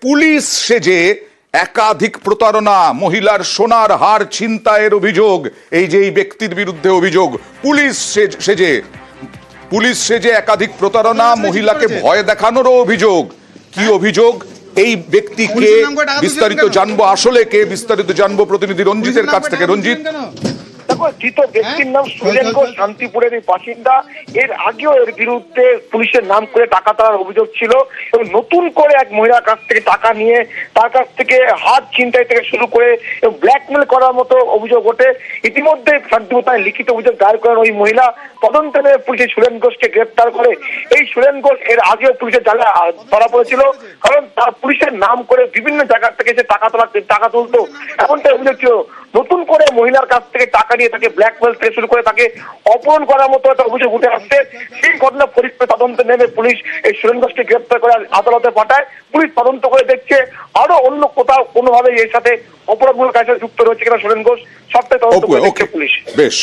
Police সেজে একাধিক প্রতারণা, মহিলার সোনার হার ছিনতাইয়ের অভিযোগ, এই যে এই ব্যক্তির বিরুদ্ধে অভিযোগ, পুলিশ সেজে একাধিক প্রতারণা, মহিলাকে ভয় দেখানোরও অভিযোগ। কি অভিযোগ, এই ব্যক্তিকে বিস্তারিত জানবো, আসলে কে বিস্তারিত জানবো প্রতিনিধি রঞ্জিতের কাছ থেকে। রঞ্জিত, দেখো, ধৃত ব্যক্তির নাম সুরেন ঘোষ, শান্তিপুরের বাসিন্দা। এর আগেও এর বিরুদ্ধে পুলিশের নাম করে টাকা তোলার অভিযোগ ছিল এবং নতুন করে এক মহিলার কাছ থেকে টাকা নিয়ে তার কাছ থেকে হাত ছিনতাই থেকে শুরু করে ব্ল্যাকমেল করার মতো অভিযোগ ওঠে। ইতিমধ্যে শান্তিপুর থানায় লিখিত অভিযোগ দায়ের করেন ওই মহিলা। তদন্তে নেমে পুলিশ সুরেন ঘোষকে গ্রেপ্তার করে। এই সুরেন ঘোষ এর আগেও পুলিশের জালে ধরা পড়েছিল, কারণ তার পুলিশের নাম করে বিভিন্ন জায়গা থেকে সে টাকা তুলতো, এমনটাই অভিযোগ ছিল। নতুন করে মহিলার কাছ থেকে টাকা নিয়ে তাকে ব্ল্যাকমেল থেকে শুরু করে তাকে অপহরণ করার মতো একটা অভিযোগ উঠে আসছে। সেই ঘটনা পরিপ্রেক্ষিতে তদন্তে নেমে পুলিশ এই সুরেন ঘোষকে গ্রেপ্তার করে আদালতে পাঠায়। পুলিশ তদন্ত করে দেখছে আরো অন্য কোথাও কোনোভাবে এর সাথে অপরাধমূলক কাজে যুক্ত রয়েছে কিনা সুরেন ঘোষ, সবটাই তদন্ত করে দেখছে পুলিশ। বেশ।